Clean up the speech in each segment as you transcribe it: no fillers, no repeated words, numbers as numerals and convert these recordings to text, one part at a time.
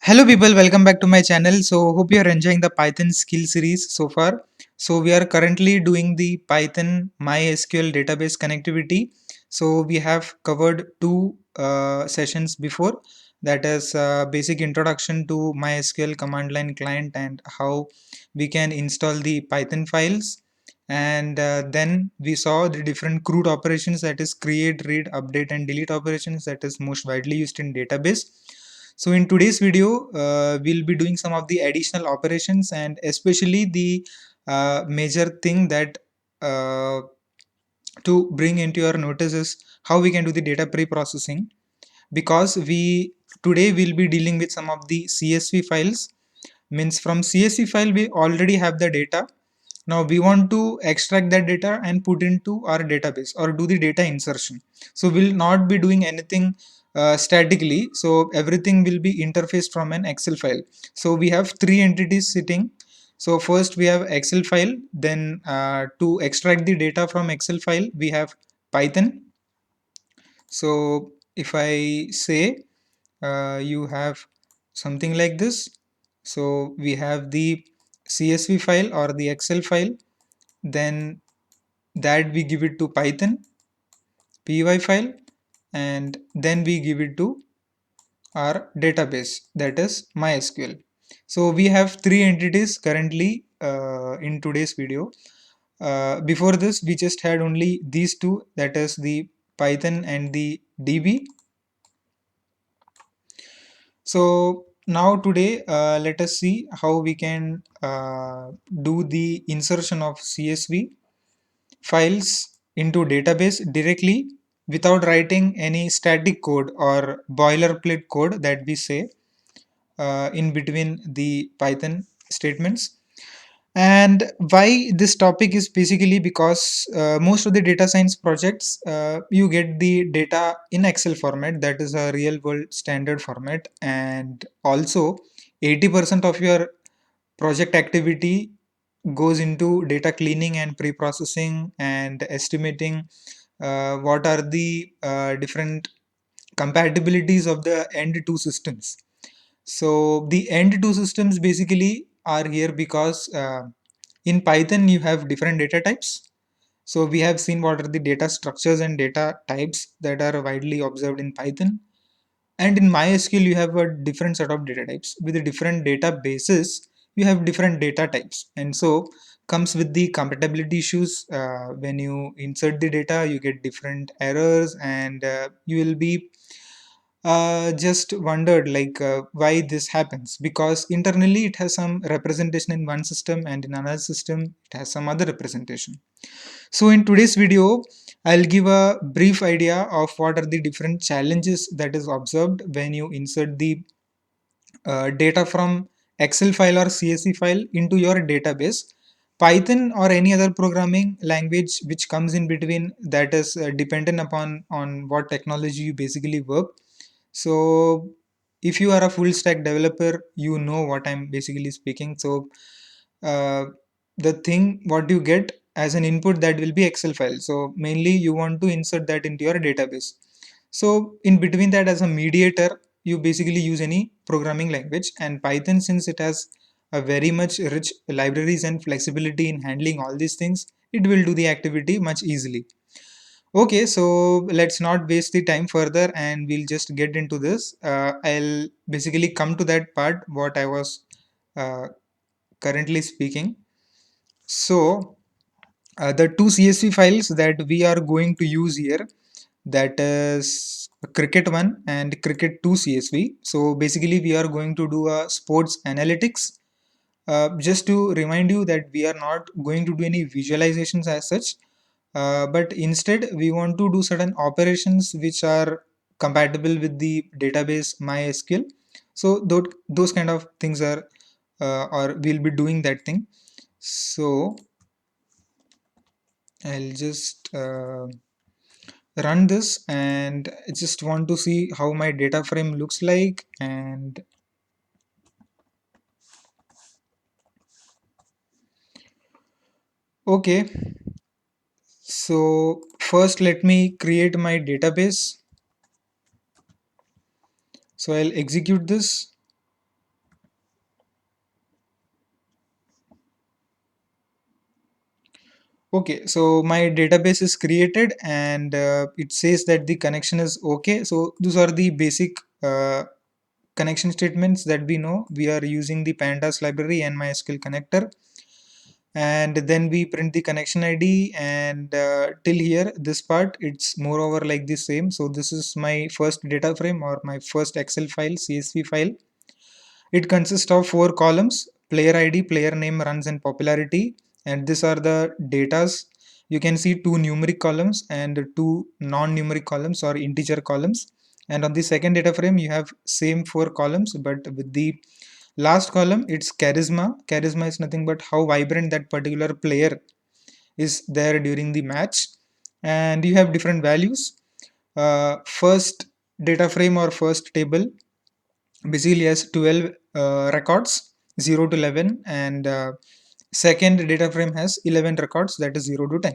Hello people, welcome back to my channel. So hope you are enjoying the Python skill series so far. So we are currently doing the Python MySQL database connectivity. So we have covered two sessions before, that is basic introduction to MySQL command line client and how we can install the Python files. And then we saw the different CRUD operations, that is create, read, update and delete operations, that is most widely used in database. So in today's video, we'll be doing some of the additional operations, and especially the major thing that uh, to bring into your notice is how we can do the data pre-processing, because we today will be dealing with some of the CSV files. Means from CSV file we already have the data. Now we want to extract that data and put into our database or do the data insertion. So we'll not be doing anything statically. So everything will be interfaced from an Excel file. So we have three entities sitting. So first we have Excel file. Then to extract the data from Excel file, we have Python. So if I say you have something like this. So we have the CSV file or the Excel file, then that we give it to Python py file, and then we give it to our database, that is MySQL. So we have three entities currently in today's video. Before this we just had only these two, that is the Python and the DB. So now today let us see how we can do the insertion of CSV files into database directly without writing any static code or boilerplate code that we say in between the Python statements. And why this topic is basically because most of the data science projects, you get the data in Excel format, that is a real world standard format, and also 80% of your project activity goes into data cleaning and pre-processing and estimating what are the different compatibilities of the end two systems. So the end two systems basically are here because in Python you have different data types. So we have seen what are the data structures and data types that are widely observed in Python. And in MySQL you have a different set of data types. With the different databases you have different data types, and so comes with the compatibility issues. When you insert the data you get different errors, and you will be just wondered like why this happens, because internally it has some representation in one system and in another system it has some other representation. So in today's video I'll give a brief idea of what are the different challenges that is observed when you insert the data from Excel file or CSV file into your database. Python or any other programming language which comes in between, that is dependent upon on what technology you basically work. So if you are a full stack developer, you know what I'm basically speaking. So uh, the thing what you get as an input, that will be Excel file. So mainly you want to insert that into your database. So in between that, as a mediator, you basically use any programming language, and Python, since it has a very much rich libraries and flexibility in handling all these things, it will do the activity much easily. Okay, so let's not waste the time further and we'll just get into this. I'll basically come to that part what I was uh, currently speaking. So the two CSV files that we are going to use here, that is Cricket 1 and Cricket 2 CSV. So basically we are going to do a sports analytics. Just to remind you that we are not going to do any visualizations as such, but instead we want to do certain operations which are compatible with the database MySQL. So those kind of things are or we'll be doing that thing. So I'll just run this, and I just want to see how my data frame looks like. And okay, so first let me create my database. So I'll execute this. Okay, so my database is created and it says that the connection is okay. So those are the basic connection statements that we know. We are using the pandas library and MySQL connector, and then we print the connection ID, and till here this part it's moreover like the same. So this is my first data frame or my first Excel file, CSV file. It consists of 4 columns: player ID, player name, runs, and popularity. And these are the datas. You can see 2 numeric columns and 2 non-numeric columns or integer columns. And on the second data frame, you have same 4 columns, but with the last column, it's charisma. Charisma is nothing but how vibrant that particular player is there during the match. And you have different values. First data frame or first table basically has 12 records, 0 to 11, and second data frame has 11 records, that is 0 to 10.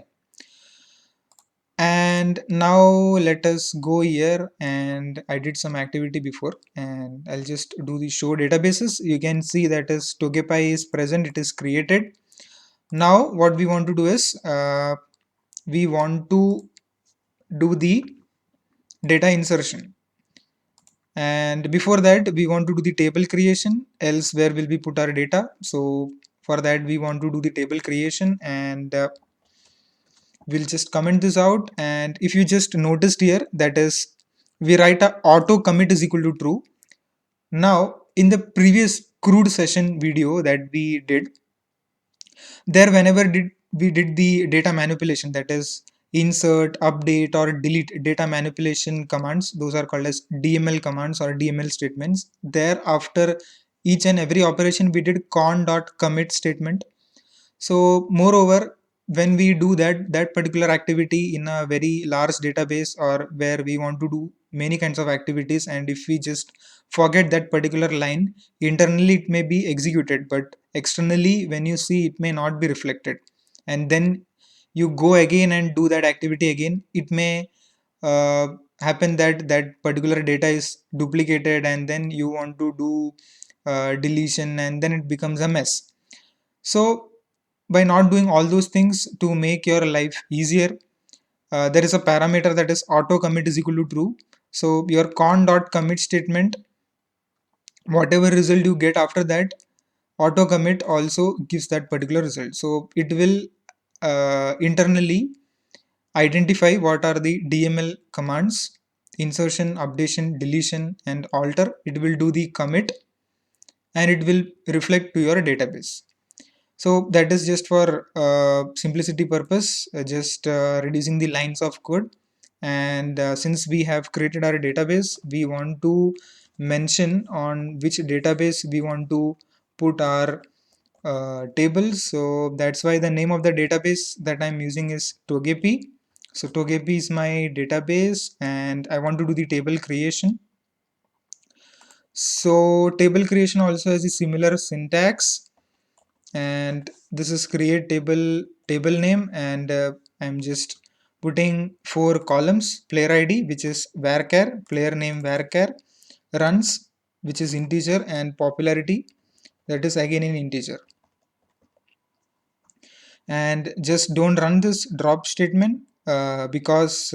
And now let us go here, and I did some activity before, and I'll just do the show databases. You can see that is Togepi is present, it is created. Now what we want to do is we want to do the data insertion. And before that, we want to do the table creation, else where will we put our data. So for that, we want to do the table creation, and we'll just comment this out. And if you just noticed here, that is, we write a auto commit is equal to true. Now in the previous crude session video that we did, there whenever we did the data manipulation, that is insert, update, or delete data manipulation commands, those are called as DML commands or DML statements. There after each and every operation we did con.commit statement. So moreover, when we do that particular activity in a very large database, or where we want to do many kinds of activities, and if we just forget that particular line, internally it may be executed, but externally when you see, it may not be reflected. And then you go again and do that activity again, it may uh, happen that that particular data is duplicated, and then you want to do deletion, and then it becomes a mess. So by not doing all those things, to make your life easier, there is a parameter that is auto commit is equal to true. So your con.commit statement, whatever result you get after that, auto commit also gives that particular result. So it will internally identify what are the DML commands: insertion, updation, deletion, and alter. It will do the commit, and it will reflect to your database. So that is just for simplicity purpose, just reducing the lines of code. And since we have created our database, we want to mention on which database we want to put our tables. So that's why the name of the database that I'm using is Togepi. So Togepi is my database, and I want to do the table creation. So table creation also has a similar syntax, and this is create table name, and I'm just putting 4 columns: player ID, which is varchar, player name varchar, runs, which is integer, and popularity, that is again in integer. And just don't run this drop statement, because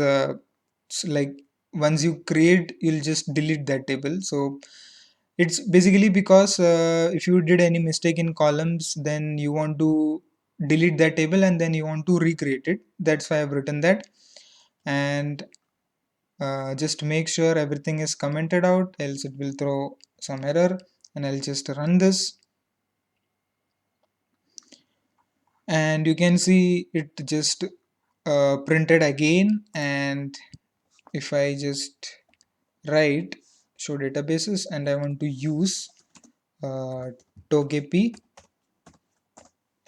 like once you create, you'll just delete that table. So it's basically because if you did any mistake in columns, then you want to delete that table and then you want to recreate it. That's why I've written that. And just make sure everything is commented out, else it will throw some error. And I'll just run this, and you can see it just printed again. And if I just write show databases and I want to use uh, Togepi,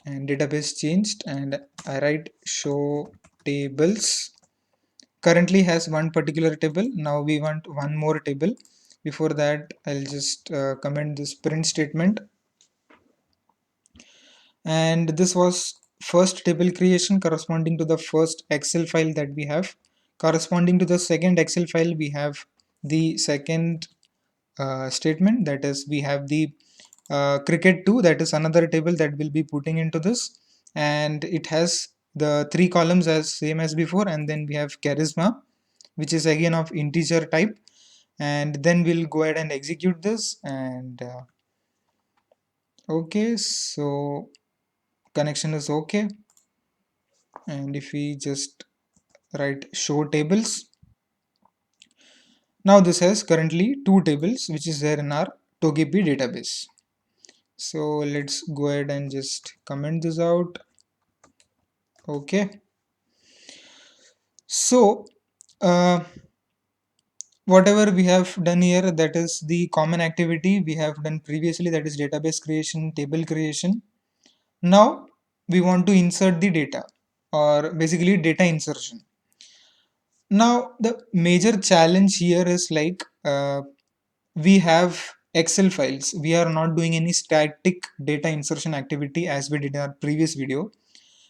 and database changed, and I write show tables, currently has one particular table. Now we want one more table. Before that, I'll just comment this print statement. And this was first table creation corresponding to the first Excel file that we have. Corresponding to the second Excel file, we have the second statement, that is we have the cricket 2, that is another table that we'll be putting into this, and it has the three columns as same as before, and then we have charisma, which is again of integer type, and then we'll go ahead and execute this. And okay, so connection is okay. And if we just write show tables, now this has currently two tables which is there in our Togepi database. So let's go ahead and just comment this out. Okay, so whatever we have done here, that is the common activity we have done previously, that is database creation, table creation. Now we want to insert the data, or basically data insertion. Now the major challenge here is like we have Excel files. We are not doing any static data insertion activity as we did in our previous video.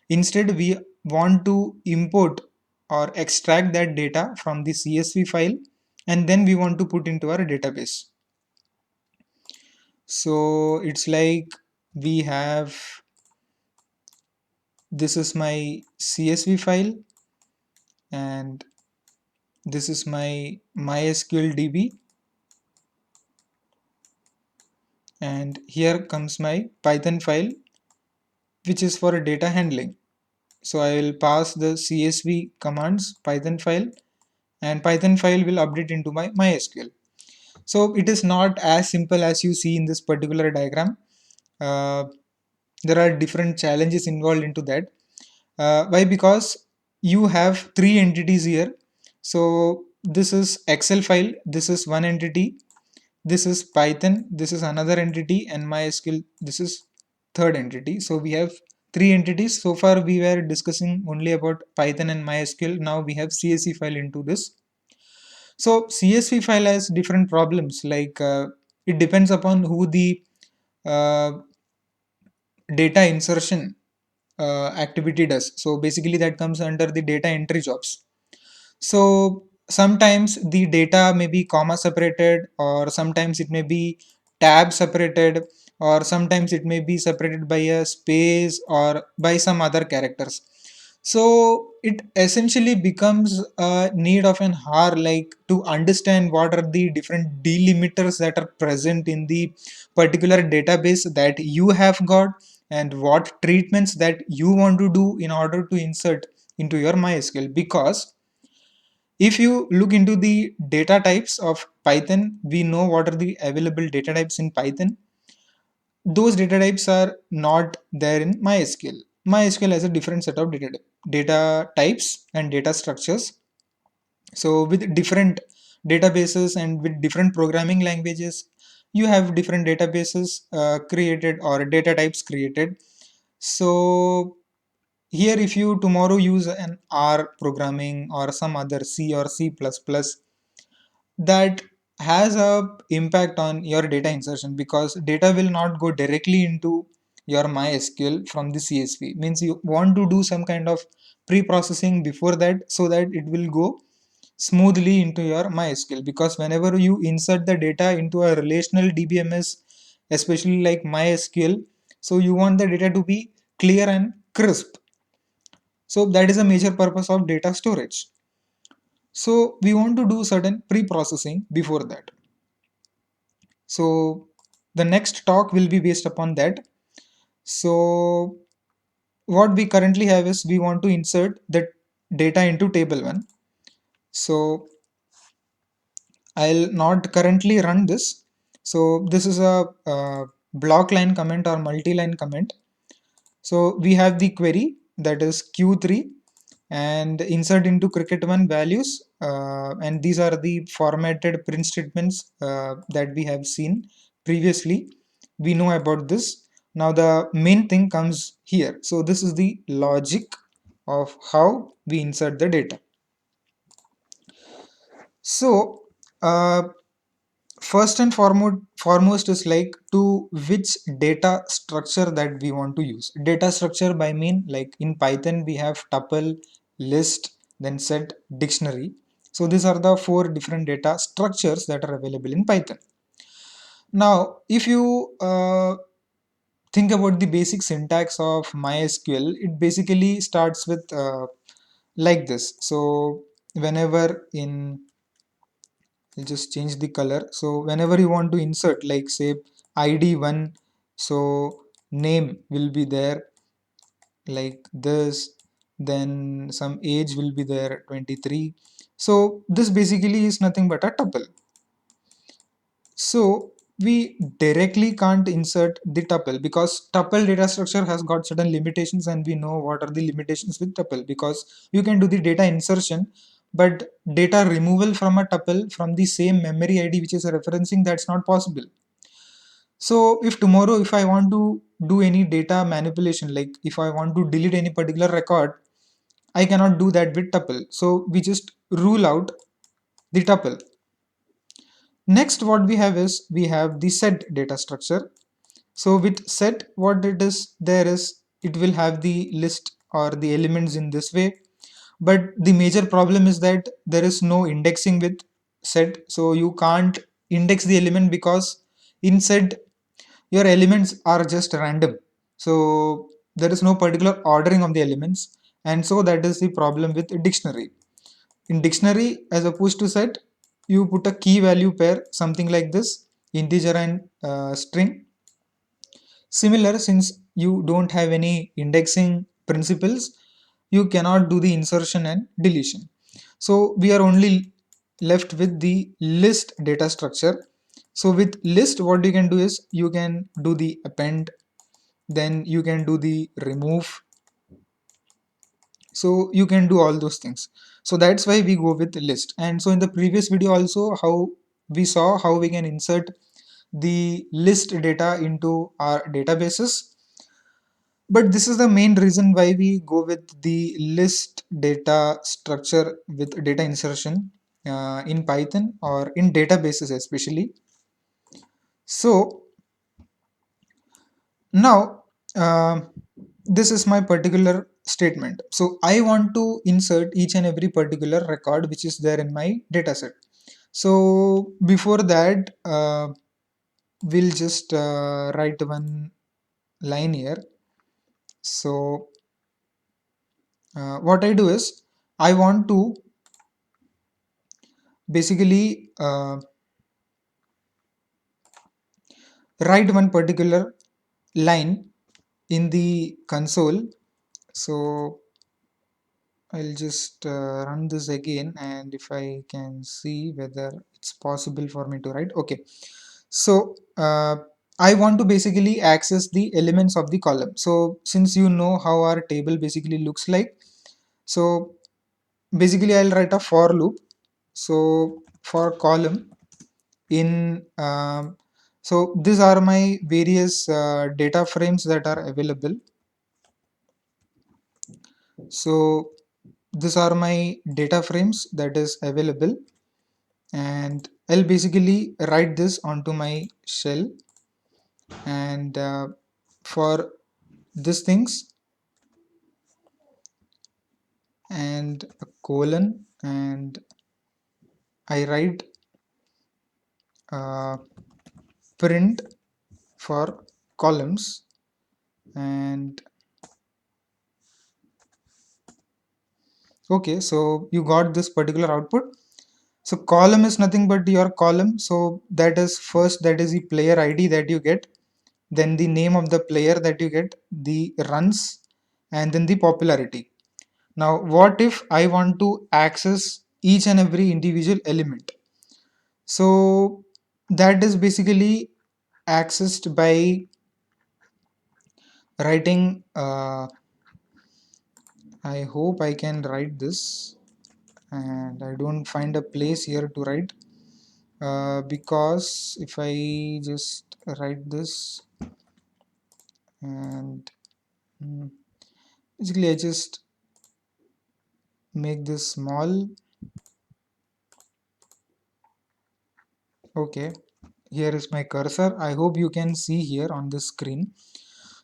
Instead, we want to import or extract that data from the CSV file, and then we want to put into our database. So it's like we have, this is my CSV file, and this is my MySQL DB, and here comes my Python file, which is for data handling. So I will pass the CSV commands Python file, and Python file will update into my MySQL. So it is not as simple as you see in this particular diagram. Uh, there are different challenges involved into that. Why? Because you have three entities here. So this is Excel file, this is one entity, this is Python, this is another entity, and MySQL, this is third entity. So we have three entities. So far we were discussing only about Python and MySQL. Now we have CSV file into this. So CSV file has different problems, like it depends upon who the uh, data insertion activity does. So basically that comes under the data entry jobs. So sometimes the data may be comma separated, or sometimes it may be tab separated, or sometimes it may be separated by a space or by some other characters. So it essentially becomes a need of an hour, like to understand what are the different delimiters that are present in the particular database that you have got, and what treatments that you want to do in order to insert into your MySQL. Because if you look into the data types of Python, we know what are the available data types in Python. Those data types are not there in MySQL. MySQL has a different set of data types and data structures. So with different databases and with different programming languages, you have different databases created, or data types created. So here, if you tomorrow use an R programming or some other C or C++, that has a impact on your data insertion, because data will not go directly into your MySQL from the CSV. Means you want to do some kind of pre-processing before that, so that it will go smoothly into your MySQL. Because whenever you insert the data into a relational DBMS, especially like MySQL, so you want the data to be clear and crisp. So that is a major purpose of data storage. So we want to do certain pre-processing before that. So the next talk will be based upon that. So what we currently have is, we want to insert the data into table 1. So I'll not currently run this. So this is a block line comment or multi-line comment. So we have the query, that is Q3, and insert into cricket1 values, and these are the formatted print statements that we have seen previously. We know about this. Now the main thing comes here. So this is the logic of how we insert the data. So first and foremost is like, to which data structure that we want to use. Data structure by mean, like in Python we have tuple, list, then set, dictionary. So these are the four different data structures that are available in Python. Now if you think about the basic syntax of MySQL. It basically starts with like this. So whenever in, I'll just change the color. So whenever you want to insert, like say ID1, so name will be there like this, then some age will be there 23. So this basically is nothing but a tuple. So we directly can't insert the tuple because tuple data structure has got certain limitations, and we know what are the limitations with tuple, because you can do the data insertion, but data removal from a tuple from the same memory ID which is referencing, that's not possible. So if tomorrow if I want to do any data manipulation, like if I want to delete any particular record, I cannot do that with tuple. So we just rule out the tuple. Next, what we have is we have the set data structure. So with set, what it is, there is, it will have the list or the elements in this way. But the major problem is that there is no indexing with set. So you can't index the element because in set, your elements are just random. So there is no particular ordering of the elements. And so that is the problem with a dictionary. In dictionary, as opposed to set, you put a key value pair, something like this, integer and string. Similar, since you don't have any indexing principles, you cannot do the insertion and deletion. So we are only left with the list data structure. So with list, what you can do is you can do the append, then you can do the remove. So you can do all those things. So that's why we go with the list. And so in the previous video also, how we saw how we can insert the list data into our databases. But this is the main reason why we go with the list data structure with data insertion in Python or in databases especially. So now this is my particular statement. So I want to insert each and every particular record which is there in my dataset. So before that, we'll just write one line here. So what I do is I want to basically write one particular line in the console. So I'll just run this again, and if I can see whether it's possible for me to write. Okay, so I want to basically access the elements of the column. So since you know how our table basically looks like, so basically I'll write a for loop. So for column in so these are my various data frames that are available. So these are my data frames that is available, and I'll basically write this onto my shell, and for these things, and a colon, and I write uh, print for columns. And okay, so you got this particular output. So column is nothing but your column. So that is first, that is the player ID that you get, then the name of the player that you get, the runs, and then the popularity. Now what if I want to access each and every individual element? So that is basically accessed by writing I hope I can write this, and I don't find a place here to write because if I just write this, and basically I just make this small. Okay, here is my cursor. I hope you can see here on the screen.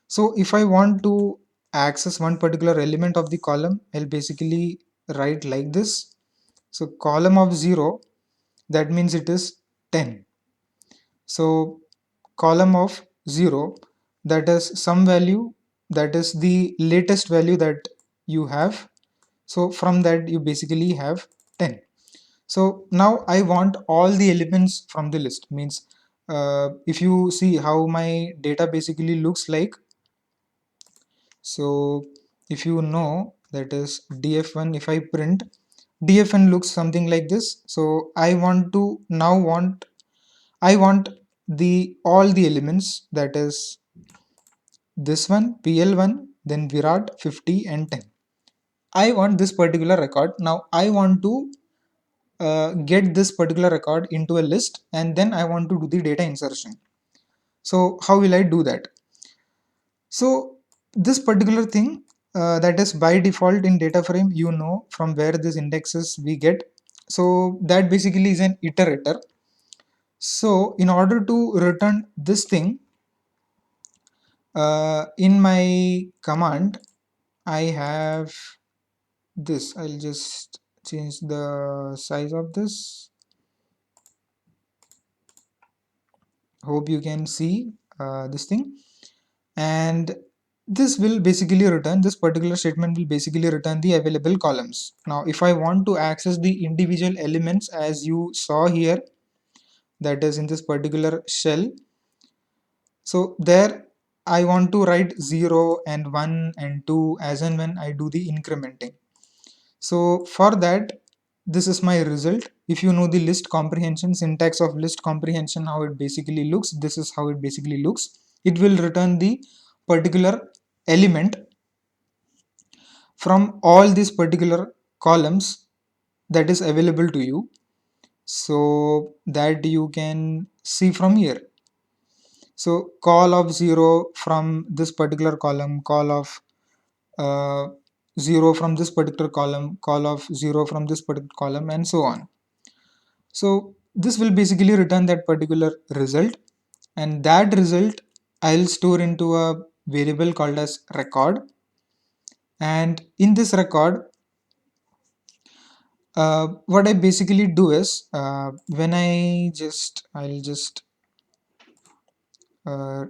So if I want to access one particular element of the column, I'll basically write like this. So column of 0, that means it is 10. So column of 0, that is some value, that is the latest value that you have. So from that you basically have 10. So now I want all the elements from the list. Means if you see how my data basically looks like, so if you know, that is df1, if I print, dfn looks something like this. So I want to now I want the all the elements, that is this one pl1, then virat 50 and 10. I want this particular record. Now I want to get this particular record into a list, and then I want to do the data insertion. So how will I do that? So this particular thing, that is by default in data frame, you know from where this indexes we get. So that basically is an iterator. So in order to return this thing, in my command I have this. I'll just change the size of this. Hope you can see this thing. And this will basically return, this particular statement will basically return the available columns. Now if I want to access the individual elements, as you saw here, that is in this particular shell, so there I want to write 0 and 1 and 2 as and when I do the incrementing. So for that, this is my result. If you know the list comprehension, syntax of list comprehension, how it basically looks, this is how it basically looks. It will return the particular element from all these particular columns that is available to you. So that you can see from here. So call of 0 from this particular column, call of uh, 0 from this particular column, call of 0 from this particular column, and so on. So this will basically return that particular result, and that result I'll store into a variable called as record. And in this record, what I basically do is, when I'll just uh,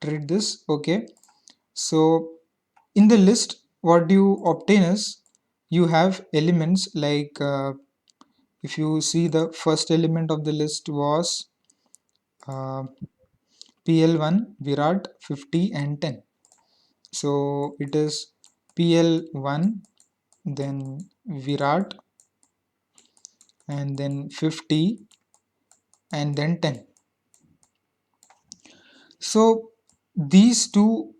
treat this. Okay, so in the list, what you obtain is you have elements like, if you see, the first element of the list was uh, PL1, Virat, 50 and 10. So it is PL1, then Virat, and then 50, and then 10. So these two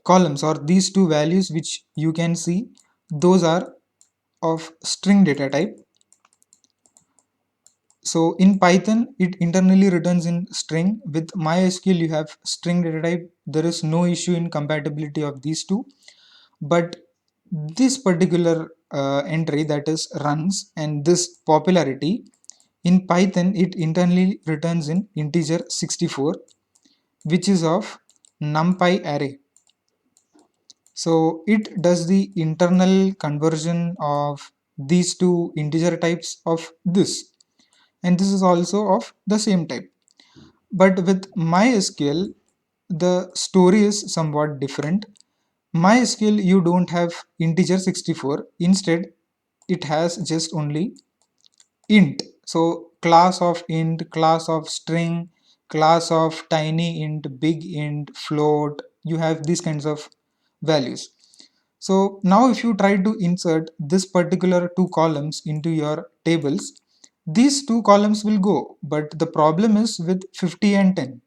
columns, or these two values which you can see, those are of string data type. So in Python, it internally returns in string. With MySQL, you have string data type. There is no issue in compatibility of these two. But this particular entry, that is runs, and this popularity, in Python, it internally returns in integer 64, which is of NumPy array. So it does the internal conversion of these two integer types of this, and this is also of the same type. But with MySQL, the story is somewhat different. MySQL, you don't have integer 64. Instead, it has just only int. So class of int, class of string, class of tiny int, big int, float, you have these kinds of values. So now if you try to insert this particular two columns into your tables, these two columns will go, but the problem is with 50 and 10.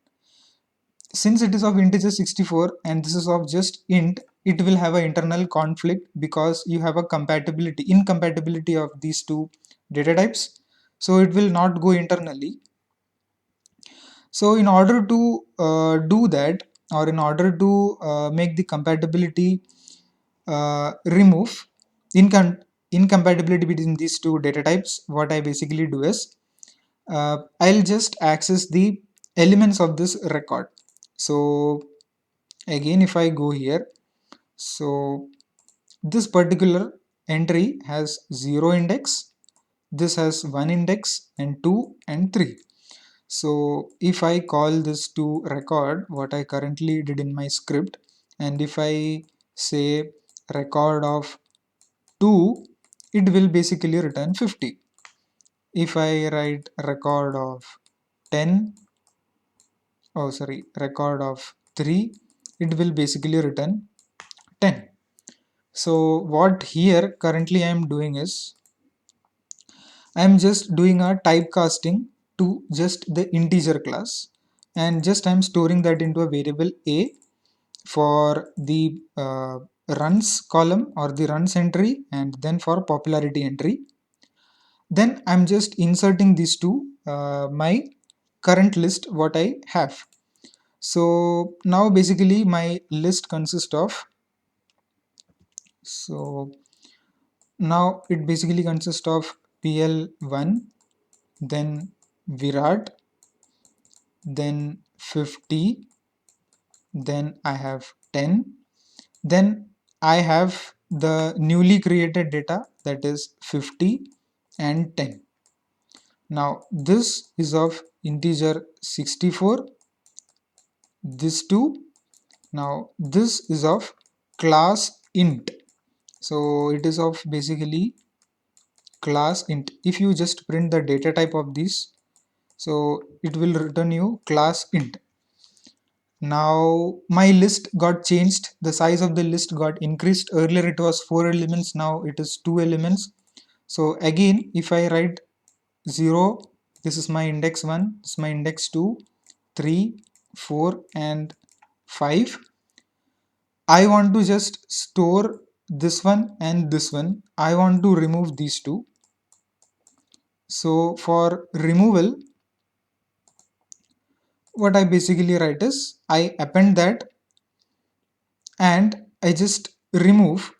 Since it is of integer 64 and this is of just int, it will have an internal conflict because you have a incompatibility of these two data types. So it will not go internally. So in order to do that, or in order to make the compatibility remove incompatibility between these two data types, what I basically do is, I'll just access the elements of this record. So again, if I go here, so this particular entry has 0 index, this has 1 index, and 2 and 3. So if I call this to record what I currently did in my script, and if I say record of 2, it will basically return 50. If I write record of 10, oh sorry, record of 3, it will basically return 10. So what here currently I am doing is I am just doing a typecasting to just the integer class, and just I am storing that into a variable a for the runs column or the runs entry, and then for popularity entry. Then I'm just inserting these to my current list what I have. So now basically my list consists of, so now it basically consists of PL1, then Virat, then 50, then I have 10, then I have the newly created data, that is 50 and 10. Now this is of integer 64, this too. Now this is of class int, so it is of basically class int. If you just print the data type of this, so it will return you class int. Now my list got changed, the size of the list got increased. Earlier it was 4 elements, now it is 2 elements. So again, if I write 0, this is my index 1, this is my index 2, 3, 4 and 5. I want to just store this one and this one. I want to remove these two. So for removal, what I basically write is I append that and I just remove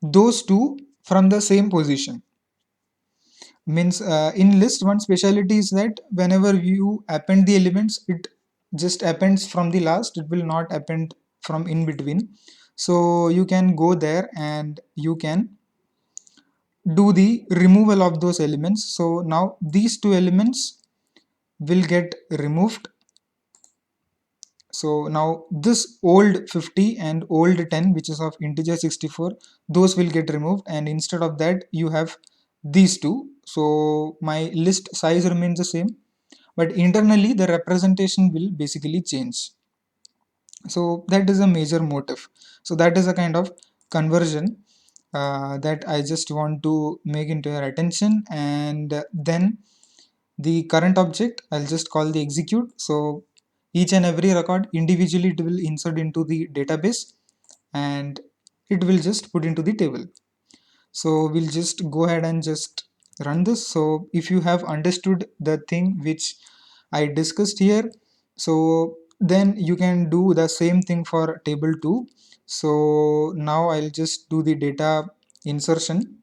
those two from the same position. Means in list, one speciality is that whenever you append the elements, it just appends from the last, it will not append from in between. So you can go there and you can do the removal of those elements. So now these two elements will get removed. So now this old 50 and old 10, which is of integer 64, those will get removed, and instead of that you have these two. So my list size remains the same, but internally the representation will basically change. So that is a major motive. So that is a kind of conversion that I just want to make into your attention. And then the current object, I'll just call the execute. So each and every record individually it will insert into the database and it will just put into the table. So we'll just go ahead and just run this. So if you have understood the thing which I discussed here, so then you can do the same thing for table 2. So now I'll just do the data insertion.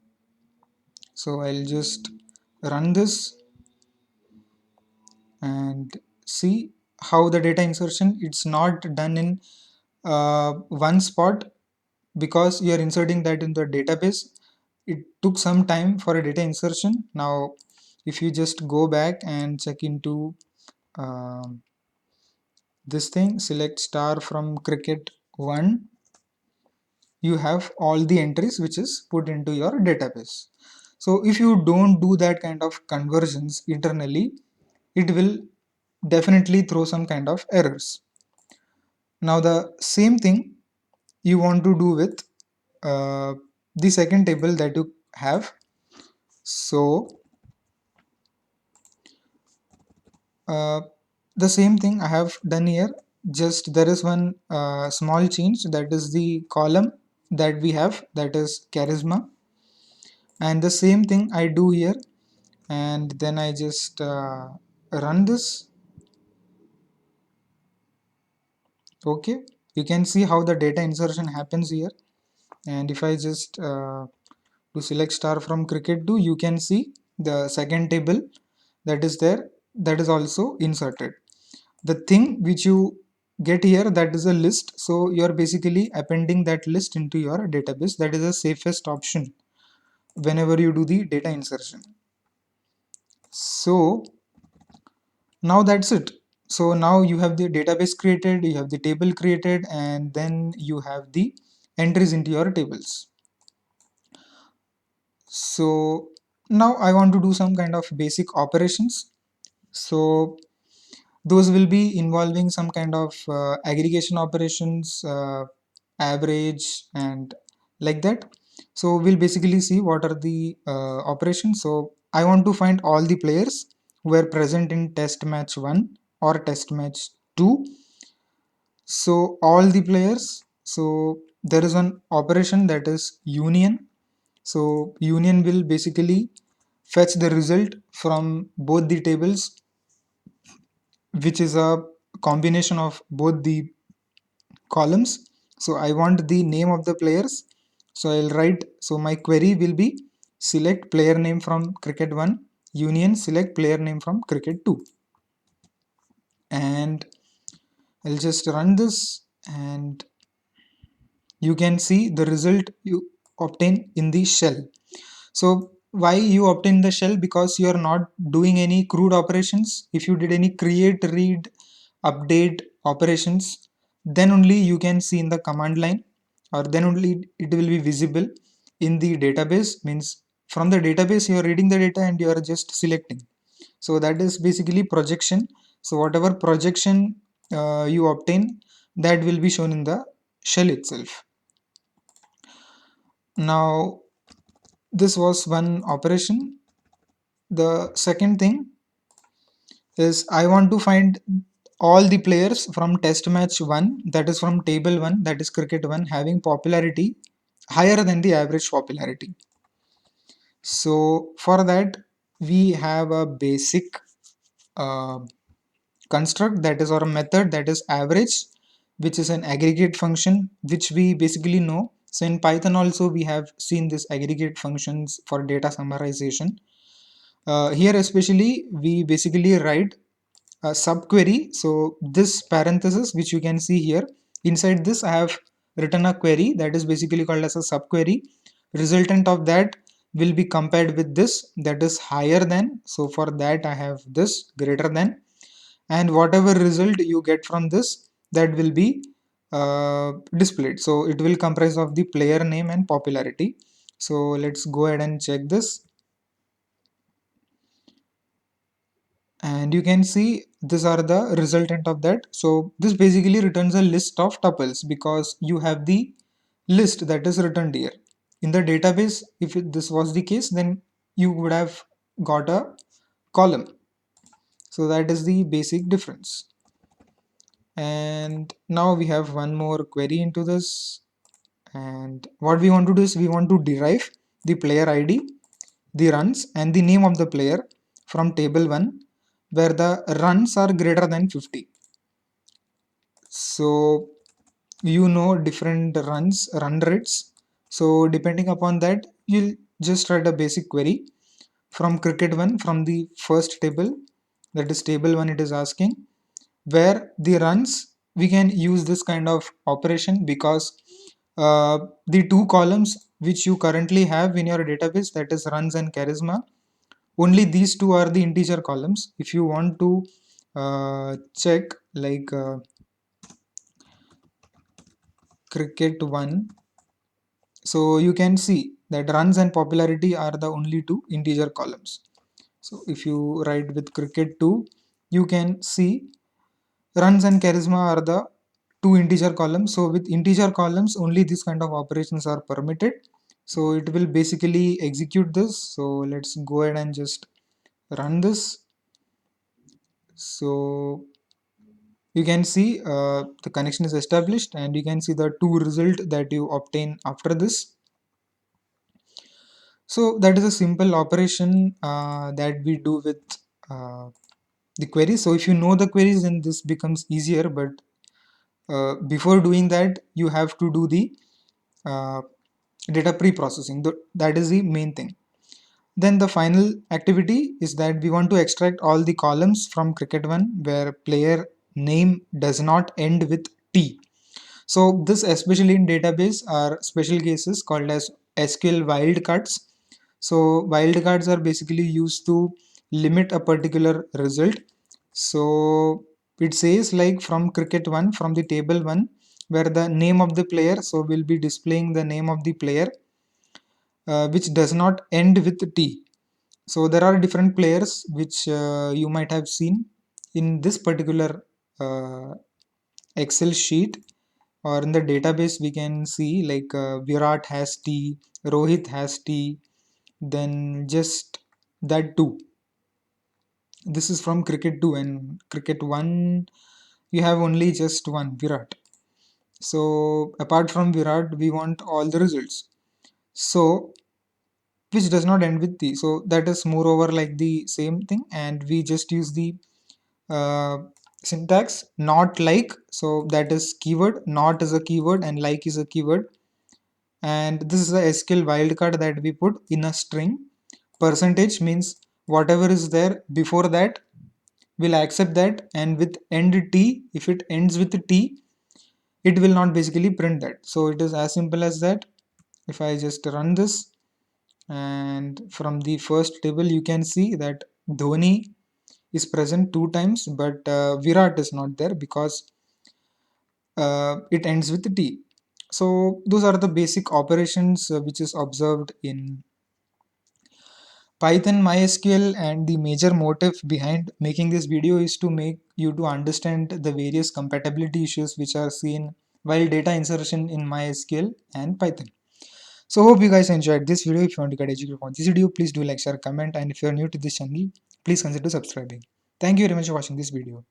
So I'll just run this and see how the data insertion, it's not done in one spot because you are inserting that in the database. It took some time for a data insertion. Now if you just go back and check into this thing, select star from cricket 1, you have all the entries which is put into your database. So if you don't do that kind of conversions internally, it will definitely throw some kind of errors. Now the same thing you want to do with the second table that you have. So uh, the same thing I have done here, just there is one small change, that is the column that we have, that is charisma, and the same thing I do here, and then I just run this. Okay, you can see how the data insertion happens here. And if I just to select star from cricket 2, you can see the second table that is there, that is also inserted. The thing which you get here, that is a list, so you are basically appending that list into your database. That is the safest option whenever you do the data insertion. So Now that's it. So now you have the database created, you have the table created, and then you have the entries into your tables. So now I want to do some kind of basic operations. So those will be involving some kind of aggregation operations, average, and like that. So we'll basically see what are the operations. So I want to find all the players who were present in test match 1 or test match 2. So all the players, so there is one operation that is union. So union will basically fetch the result from both the tables, which is a combination of both the columns. So I want the name of the players. So I'll write, so my query will be select player name from cricket 1 union select player name from cricket 2, and I'll just run this, and you can see the result you obtain in the shell. So why you obtain the shell? Because you are not doing any CRUD operations. If you did any create, read, update operations, then only you can see in the command line, or then only it will be visible in the database. Means from the database you are reading the data and you are just selecting. So that is basically projection. So whatever projection you obtain, that will be shown in the shell itself. Now this was one operation. The second thing is I want to find all the players from test match 1, that is from table 1, that is cricket 1, having popularity higher than the average popularity. So for that we have a basic uh, construct, that is, or a method, that is average, which is an aggregate function which we basically know. So in Python also we have seen this aggregate functions for data summarization. Here especially we basically write a subquery. So this parenthesis which you can see here, inside this I have written a query that is basically called as a subquery. Resultant of that will be compared with this, that is higher than. So for that I have this greater than, and whatever result you get from this, that will be displayed. So it will comprise of the player name and popularity. So let's go ahead and check this, and you can see these are the resultant of that. So this basically returns a list of tuples because you have the list that is returned here in the database. If this was the case, then you would have got a column. So that is the basic difference. And now we have one more query into this, and what we want to do is we want to derive the player ID, the runs, and the name of the player from table 1 where the runs are greater than 50. So you know different run rates. So depending upon that, you'll just write a basic query from cricket 1 from the first table, that is table 1 it is asking, where the runs we can use this kind of operation because the two columns which you currently have in your database, that is runs and charisma, only these two are the integer columns. If you want to check like cricket 1, so you can see that runs and popularity are the only two integer columns. So if you write with cricket 2, you can see runs and charisma are the two integer columns. So with integer columns only this kind of operations are permitted. So it will basically execute this. So let's go ahead and just run this. So you can see the connection is established, and you can see the two result that you obtain after this. So that is a simple operation that we do with uh, the queries. So if you know the queries, then this becomes easier, but before doing that you have to do the uh, data pre-processing. That is the main thing. Then the final activity is that we want to extract all the columns from cricket 1 where player name does not end with T. So this especially in database are special cases called as SQL wildcards. So wildcards are basically used to limit a particular result. So it says like from cricket 1, from the table 1, where the name of the player, so we'll be displaying the name of the player which does not end with T. So there are different players which you might have seen in this particular Excel sheet, or in the database we can see like Virat has T, Rohit has T, then just that two. This is from cricket 2, and cricket 1 you have only just one, Virat. So apart from Virat we want all the results, so which does not end with T. So that is moreover like the same thing, and we just use the uh, syntax not like. So that is keyword, not is a keyword and like is a keyword, and this is the SQL wildcard that we put in a string. Percentage means whatever is there before that we'll accept that, and with end T, if it ends with T, it will not basically print that. So it is as simple as that. If I just run this, and from the first table you can see that Dhoni is present 2 times, but Virat is not there because it ends with T. So those are the basic operations which is observed in Python MySQL, and the major motive behind making this video is to make you to understand the various compatibility issues which are seen while data insertion in MySQL and Python. So hope you guys enjoyed this video. If you want to get educated on this video, please do like, share, comment, and if you are new to this channel, please consider subscribing. Thank you very much for watching this video.